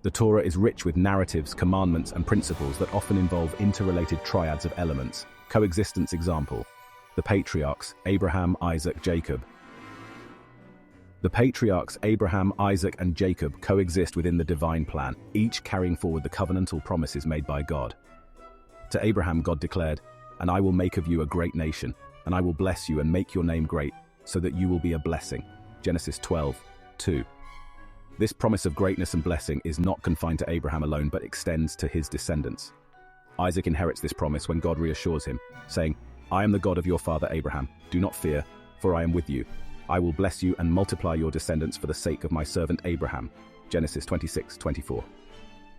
The Torah is rich with narratives, commandments, and principles that often involve interrelated triads of elements. Coexistence example: the patriarchs Abraham, Isaac, Jacob. The patriarchs Abraham, Isaac, and Jacob coexist within the divine plan, each carrying forward the covenantal promises made by God. To Abraham, God declared, "And I will make of you a great nation, and I will bless you and make your name great, so that you will be a blessing." Genesis 12:2. This promise of greatness and blessing is not confined to Abraham alone, but extends to his descendants. Isaac inherits this promise when God reassures him, saying, "I am the God of your father Abraham. Do not fear, for I am with you. I will bless you and multiply your descendants for the sake of my servant Abraham." Genesis 26:24.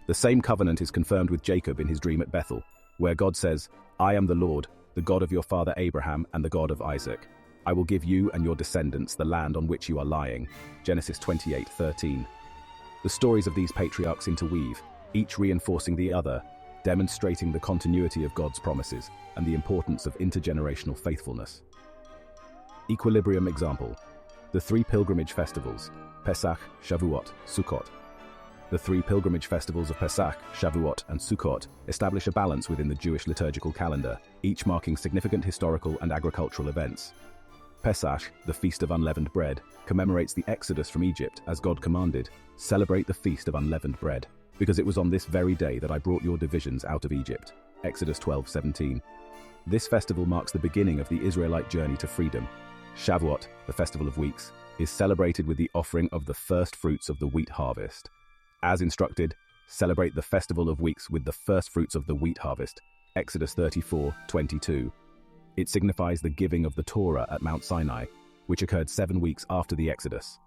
The same covenant is confirmed with Jacob in his dream at Bethel, where God says, "I am the Lord, the God of your father Abraham and the God of Isaac. I will give you and your descendants the land on which you are lying." Genesis 28:13. The stories of these patriarchs interweave, each reinforcing the other, demonstrating the continuity of God's promises and the importance of intergenerational faithfulness. Equilibrium example: the three pilgrimage festivals, Pesach, Shavuot, Sukkot. The three pilgrimage festivals of Pesach, Shavuot, and Sukkot establish a balance within the Jewish liturgical calendar, each marking significant historical and agricultural events. Pesach, the Feast of Unleavened Bread, commemorates the exodus from Egypt as God commanded, "Celebrate the Feast of Unleavened Bread, because it was on this very day that I brought your divisions out of Egypt." Exodus 12:17. This festival marks the beginning of the Israelite journey to freedom. Shavuot, the Festival of Weeks, is celebrated with the offering of the first fruits of the wheat harvest. As instructed, celebrate the Festival of Weeks with the first fruits of the wheat harvest. Exodus 34:22. It signifies the giving of the Torah at Mount Sinai, which occurred 7 weeks after the Exodus.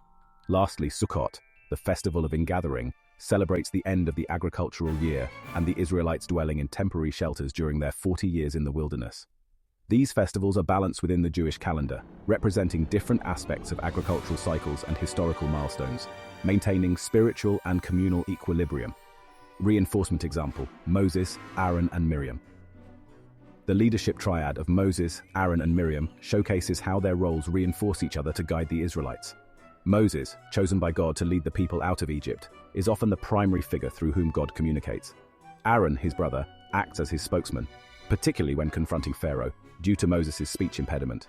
Lastly, Sukkot, the Festival of Ingathering, celebrates the end of the agricultural year and the Israelites dwelling in temporary shelters during their 40 years in the wilderness. These festivals are balanced within the Jewish calendar, representing different aspects of agricultural cycles and historical milestones, maintaining spiritual and communal equilibrium. Reinforcement example: Moses, Aaron, and Miriam. The leadership triad of Moses, Aaron, and Miriam showcases how their roles reinforce each other to guide the Israelites. Moses, chosen by God to lead the people out of Egypt, is often the primary figure through whom God communicates. Aaron, his brother, acts as his spokesman, particularly when confronting Pharaoh, due to Moses' speech impediment.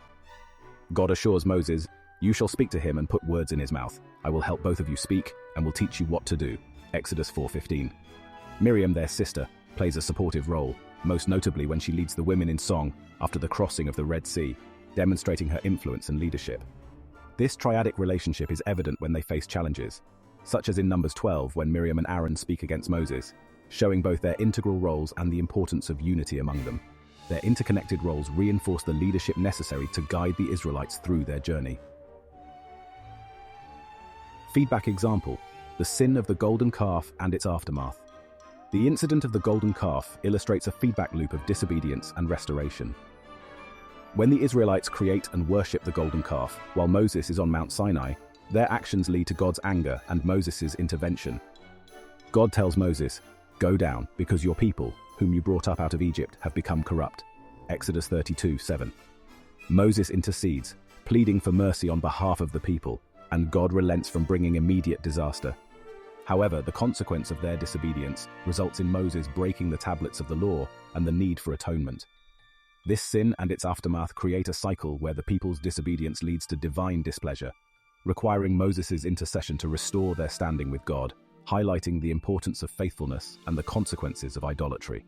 God assures Moses, "You shall speak to him and put words in his mouth. I will help both of you speak and will teach you what to do." Exodus 4:15. Miriam, their sister, plays a supportive role, most notably when she leads the women in song after the crossing of the Red Sea, demonstrating her influence and leadership. This triadic relationship is evident when they face challenges, such as in Numbers 12 when Miriam and Aaron speak against Moses, showing both their integral roles and the importance of unity among them. Their interconnected roles reinforce the leadership necessary to guide the Israelites through their journey. Feedback example: the sin of the golden calf and its aftermath. The incident of the golden calf illustrates a feedback loop of disobedience and restoration. When the Israelites create and worship the golden calf, while Moses is on Mount Sinai, their actions lead to God's anger and Moses' intervention. God tells Moses, "Go down, because your people, whom you brought up out of Egypt, have become corrupt." Exodus 32:7. Moses intercedes, pleading for mercy on behalf of the people, and God relents from bringing immediate disaster. However, the consequence of their disobedience results in Moses breaking the tablets of the law and the need for atonement. This sin and its aftermath create a cycle where the people's disobedience leads to divine displeasure, requiring Moses' intercession to restore their standing with God, highlighting the importance of faithfulness and the consequences of idolatry.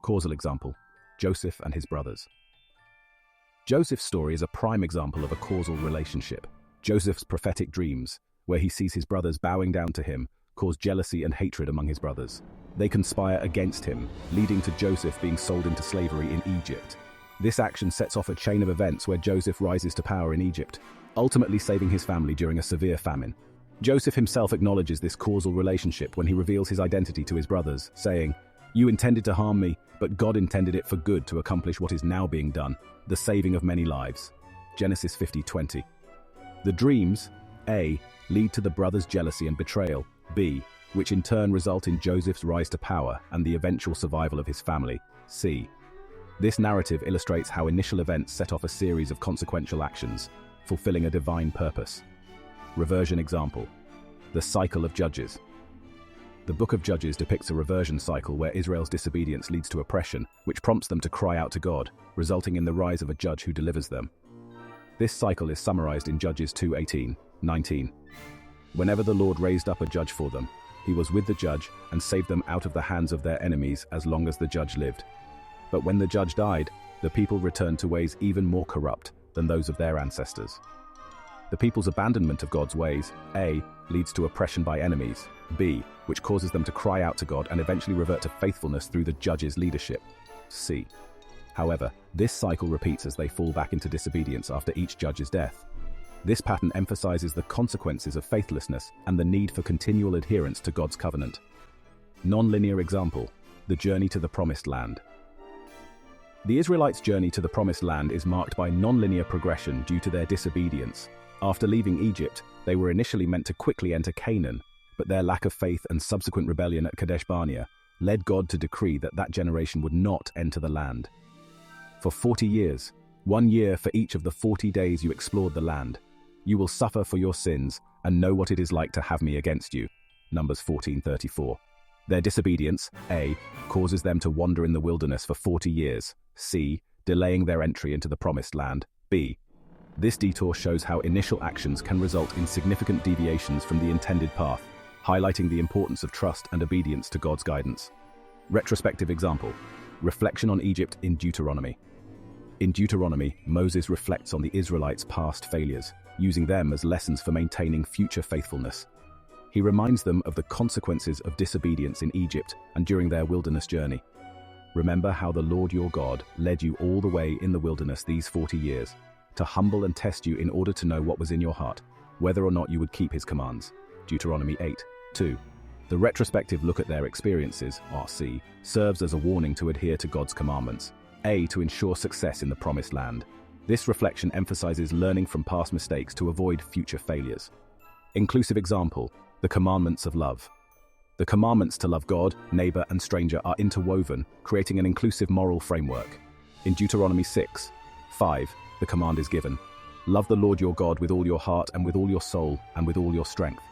Causal example: Joseph and his brothers. Joseph's story is a prime example of a causal relationship. Joseph's prophetic dreams, where he sees his brothers bowing down to him, cause jealousy and hatred among his brothers. They conspire against him, leading to Joseph being sold into slavery in Egypt. This action sets off a chain of events where Joseph rises to power in Egypt, ultimately saving his family during a severe famine. Joseph himself acknowledges this causal relationship when he reveals his identity to his brothers, saying, "You intended to harm me, but God intended it for good to accomplish what is now being done, the saving of many lives." Genesis 50:20. The dreams, A, lead to the brothers' jealousy and betrayal, B, which in turn result in Joseph's rise to power and the eventual survival of his family, C. This narrative illustrates how initial events set off a series of consequential actions, fulfilling a divine purpose. Reversion example: the cycle of Judges. The Book of Judges depicts a reversion cycle where Israel's disobedience leads to oppression, which prompts them to cry out to God, resulting in the rise of a judge who delivers them. This cycle is summarized in Judges 2:18-19. Whenever the Lord raised up a judge for them, he was with the judge and saved them out of the hands of their enemies as long as the judge lived. But when the judge died, the people returned to ways even more corrupt than those of their ancestors. The people's abandonment of God's ways, A, leads to oppression by enemies, B, which causes them to cry out to God and eventually revert to faithfulness through the judge's leadership, C. However, this cycle repeats as they fall back into disobedience after each judge's death. This pattern emphasizes the consequences of faithlessness and the need for continual adherence to God's covenant. Non-linear example: the journey to the Promised Land. The Israelites' journey to the Promised Land is marked by non-linear progression due to their disobedience. After leaving Egypt, they were initially meant to quickly enter Canaan, but their lack of faith and subsequent rebellion at Kadesh Barnea led God to decree that that generation would not enter the land. For 40 years, 1 year for each of the 40 days you explored the land, you will suffer for your sins and know what it is like to have me against you. Numbers 14:34. Their disobedience, A, causes them to wander in the wilderness for 40 years, C, delaying their entry into the Promised Land, B. This detour shows how initial actions can result in significant deviations from the intended path, highlighting the importance of trust and obedience to God's guidance. Retrospective example: reflection on Egypt in Deuteronomy. In Deuteronomy, Moses reflects on the Israelites' past failures, using them as lessons for maintaining future faithfulness. He reminds them of the consequences of disobedience in Egypt and during their wilderness journey. Remember how the Lord your God led you all the way in the wilderness these 40 years, to humble and test you in order to know what was in your heart, whether or not you would keep his commands. Deuteronomy 8:2. The retrospective look at their experiences, RC, serves as a warning to adhere to God's commandments, A, to ensure success in the Promised Land. This reflection emphasizes learning from past mistakes to avoid future failures. Inclusive example: the commandments of love. The commandments to love God, neighbor, and stranger are interwoven, creating an inclusive moral framework. In Deuteronomy 6:5, the command is given: love the Lord your God with all your heart and with all your soul and with all your strength.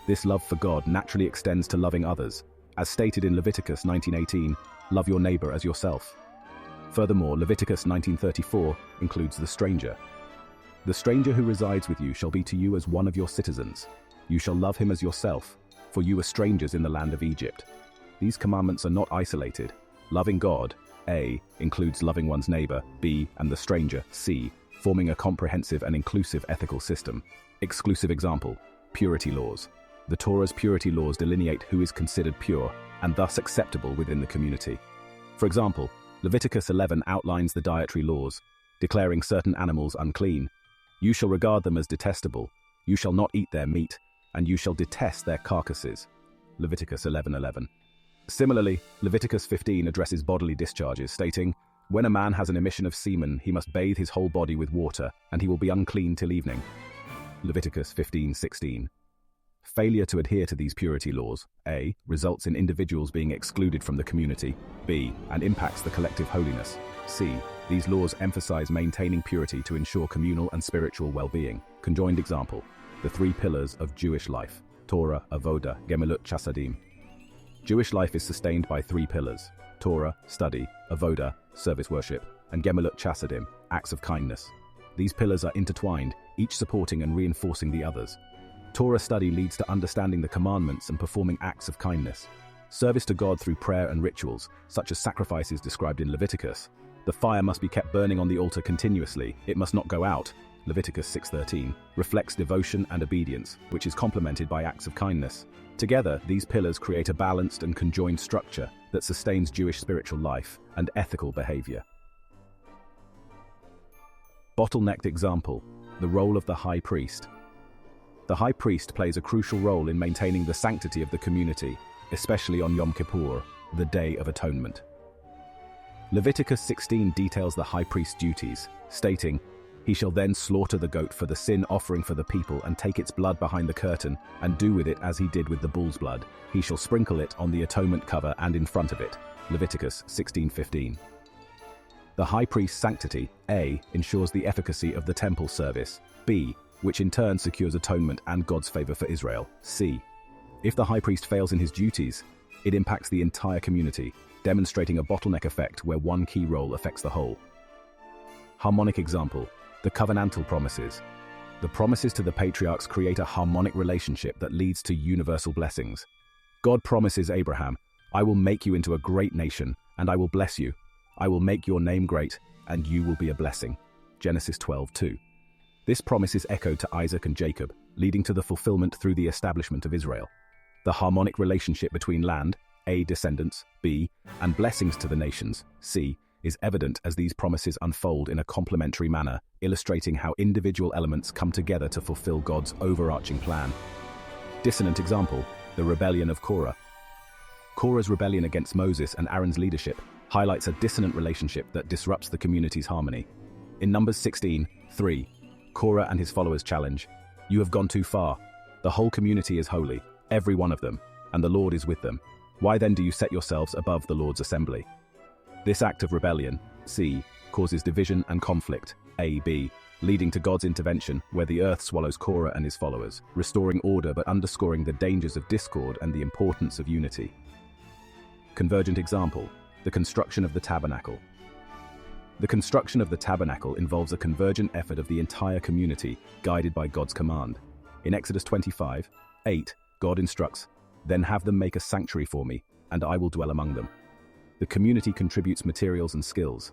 This love for God naturally extends to loving others. As stated in Leviticus 19:18, love your neighbor as yourself. Furthermore, Leviticus 19:34 includes the stranger. The stranger who resides with you shall be to you as one of your citizens. You shall love him as yourself, for you were strangers in the land of Egypt. These commandments are not isolated. Loving God, A, includes loving one's neighbor, B, and the stranger, C, forming a comprehensive and inclusive ethical system. Exclusive example: purity laws. The Torah's purity laws delineate who is considered pure and thus acceptable within the community. For example, Leviticus 11 outlines the dietary laws, declaring certain animals unclean. You shall regard them as detestable, you shall not eat their meat, and you shall detest their carcasses. Leviticus 11:11. Similarly, Leviticus 15 addresses bodily discharges, stating, when a man has an emission of semen, he must bathe his whole body with water, and he will be unclean till evening. Leviticus 15:16. Failure to adhere to these purity laws, A, results in individuals being excluded from the community, B, and impacts the collective holiness, C. These laws emphasize maintaining purity to ensure communal and spiritual well-being. Conjoined example: the 3 pillars of Jewish life, Torah, Avoda, Gemilut Chasadim. Jewish life is sustained by 3 pillars: Torah, study, Avoda, service worship, and Gemilut Chasadim, acts of kindness. These pillars are intertwined, each supporting and reinforcing the others. Torah study leads to understanding the commandments and performing acts of kindness. Service to God through prayer and rituals, such as sacrifices described in Leviticus. The fire must be kept burning on the altar continuously, it must not go out. Leviticus 6:13, reflects devotion and obedience, which is complemented by acts of kindness. Together, these pillars create a balanced and conjoined structure that sustains Jewish spiritual life and ethical behavior. Bottlenecked example: the role of the high priest. The high priest plays a crucial role in maintaining the sanctity of the community, especially on Yom Kippur, the Day of Atonement. Leviticus 16 details the high priest's duties, stating, he shall then slaughter the goat for the sin offering for the people and take its blood behind the curtain and do with it as he did with the bull's blood. He shall sprinkle it on the atonement cover and in front of it. Leviticus 16:15. The high priest's sanctity, A, ensures the efficacy of the temple service, B, which in turn secures atonement and God's favor for Israel, C. If the high priest fails in his duties, it impacts the entire community, demonstrating a bottleneck effect where one key role affects the whole. Harmonic example, the covenantal promises. The promises to the patriarchs create a harmonic relationship that leads to universal blessings. God promises Abraham, "I will make you into a great nation, and I will bless you. I will make your name great, and you will be a blessing." Genesis 12:2. This promise is echoed to Isaac and Jacob, leading to the fulfillment through the establishment of Israel. The harmonic relationship between land, A, descendants, B, and blessings to the nations, C, is evident as these promises unfold in a complementary manner, illustrating how individual elements come together to fulfill God's overarching plan. Dissonant example, the rebellion of Korah. Korah's rebellion against Moses and Aaron's leadership highlights a dissonant relationship that disrupts the community's harmony. In Numbers 16:3, Korah and his followers challenge, "You have gone too far. The whole community is holy, every one of them, and the Lord is with them. Why then do you set yourselves above the Lord's assembly?" This act of rebellion, C, causes division and conflict, A, B, leading to God's intervention where the earth swallows Korah and his followers, restoring order but underscoring the dangers of discord and the importance of unity. Convergent example, the construction of the tabernacle. The construction of the tabernacle involves a convergent effort of the entire community, guided by God's command. In Exodus 25:8, God instructs, "Then have them make a sanctuary for me, and I will dwell among them." The community contributes materials and skills.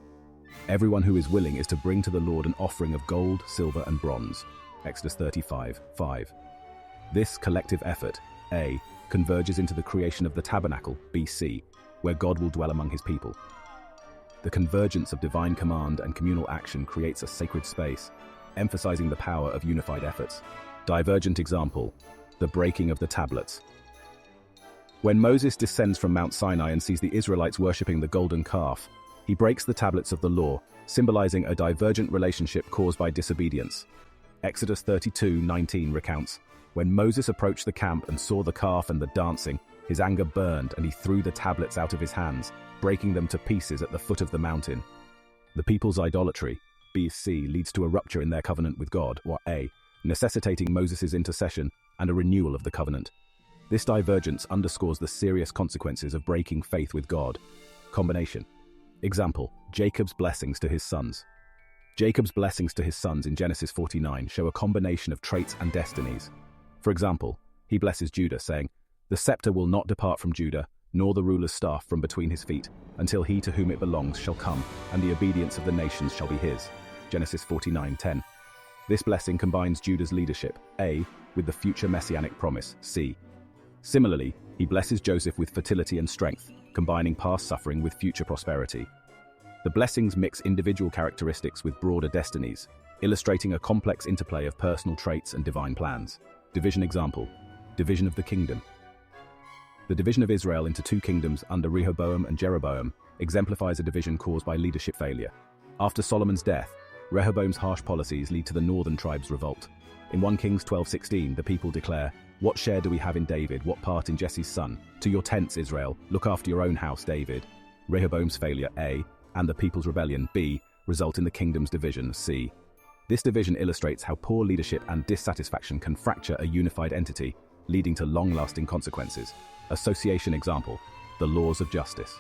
Everyone who is willing is to bring to the Lord an offering of gold, silver, and bronze. Exodus 35:5. This collective effort, A, converges into the creation of the tabernacle, BC, where God will dwell among his people. The convergence of divine command and communal action creates a sacred space, emphasizing the power of unified efforts. Divergent example, the breaking of the tablets. When Moses descends from Mount Sinai and sees the Israelites worshipping the golden calf, he breaks the tablets of the law, symbolizing a divergent relationship caused by disobedience. Exodus 32:19 recounts, "When Moses approached the camp and saw the calf and the dancing, his anger burned and he threw the tablets out of his hands, breaking them to pieces at the foot of the mountain." The people's idolatry, BC, leads to a rupture in their covenant with God, or A, necessitating Moses' intercession and a renewal of the covenant. This divergence underscores the serious consequences of breaking faith with God. Combination. Example, Jacob's blessings to his sons. Jacob's blessings to his sons in Genesis 49 show a combination of traits and destinies. For example, he blesses Judah, saying, "The scepter will not depart from Judah, nor the ruler's staff from between his feet, until he to whom it belongs shall come, and the obedience of the nations shall be his." Genesis 49:10. This blessing combines Judah's leadership, A, with the future messianic promise, C. Similarly, he blesses Joseph with fertility and strength, combining past suffering with future prosperity. The blessings mix individual characteristics with broader destinies, illustrating a complex interplay of personal traits and divine plans. Division example, division of the kingdom. The division of Israel into two kingdoms under Rehoboam and Jeroboam exemplifies a division caused by leadership failure. After Solomon's death, Rehoboam's harsh policies lead to the northern tribes' revolt. In 1 Kings 12:16, the people declare, "What share do we have in David? What part in Jesse's son? To your tents, Israel. Look after your own house, David." Rehoboam's failure, A, and the people's rebellion, B, result in the kingdom's division, C. This division illustrates how poor leadership and dissatisfaction can fracture a unified entity, leading to long-lasting consequences. Association example, the laws of justice.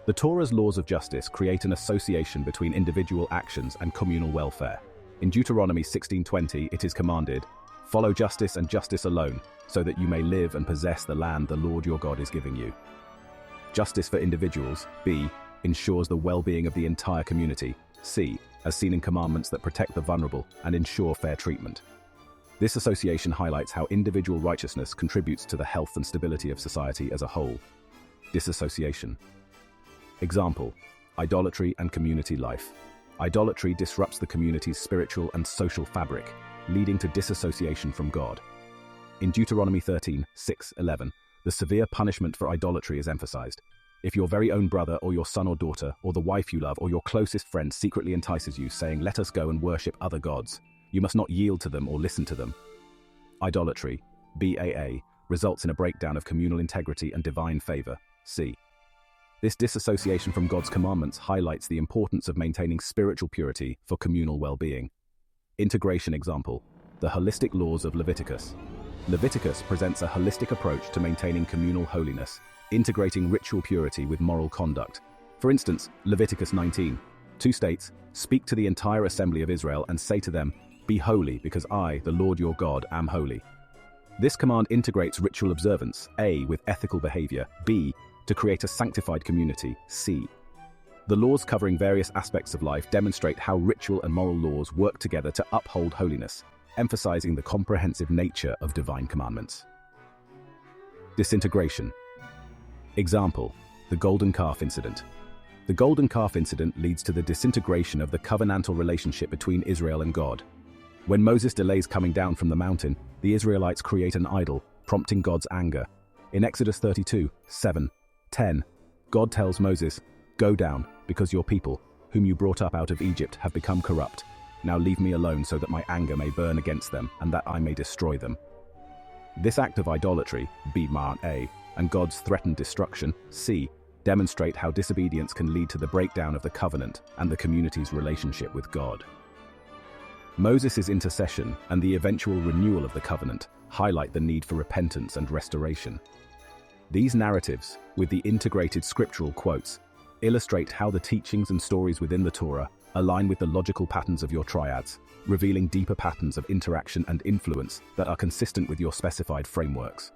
The Torah's laws of justice create an association between individual actions and communal welfare. In Deuteronomy 16:20, it is commanded, "Follow justice and justice alone, so that you may live and possess the land the Lord your God is giving you." Justice for individuals, B, ensures the well-being of the entire community, C, as seen in commandments that protect the vulnerable and ensure fair treatment. This association highlights how individual righteousness contributes to the health and stability of society as a whole. Disassociation. Example, idolatry and community life. Idolatry disrupts the community's spiritual and social fabric, leading to disassociation from God. In Deuteronomy 13:6-11, the severe punishment for idolatry is emphasized. If your very own brother or your son or daughter or the wife you love or your closest friend secretly entices you, saying, "Let us go and worship other gods," you must not yield to them or listen to them. Idolatry, BAA, results in a breakdown of communal integrity and divine favor, C. This disassociation from God's commandments highlights the importance of maintaining spiritual purity for communal well-being. Integration example, the holistic laws of Leviticus. Leviticus presents a holistic approach to maintaining communal holiness, integrating ritual purity with moral conduct. For instance, Leviticus 19:2 states, "Speak to the entire assembly of Israel and say to them, 'Be holy, because I, the Lord your God, am holy.'" This command integrates ritual observance, A, with ethical behavior, B, to create a sanctified community, C. The laws covering various aspects of life demonstrate how ritual and moral laws work together to uphold holiness, emphasizing the comprehensive nature of divine commandments. Disintegration. Example: the golden calf incident. The golden calf incident leads to the disintegration of the covenantal relationship between Israel and God. When Moses delays coming down from the mountain, the Israelites create an idol, prompting God's anger. In Exodus 32:7-10, God tells Moses, "Go down, because your people, whom you brought up out of Egypt, have become corrupt. Now leave me alone so that my anger may burn against them and that I may destroy them." This act of idolatry, B, A, and God's threatened destruction, C, demonstrate how disobedience can lead to the breakdown of the covenant and the community's relationship with God. Moses' intercession and the eventual renewal of the covenant highlight the need for repentance and restoration. These narratives, with the integrated scriptural quotes, illustrate how the teachings and stories within the Torah align with the logical patterns of your triads, revealing deeper patterns of interaction and influence that are consistent with your specified frameworks.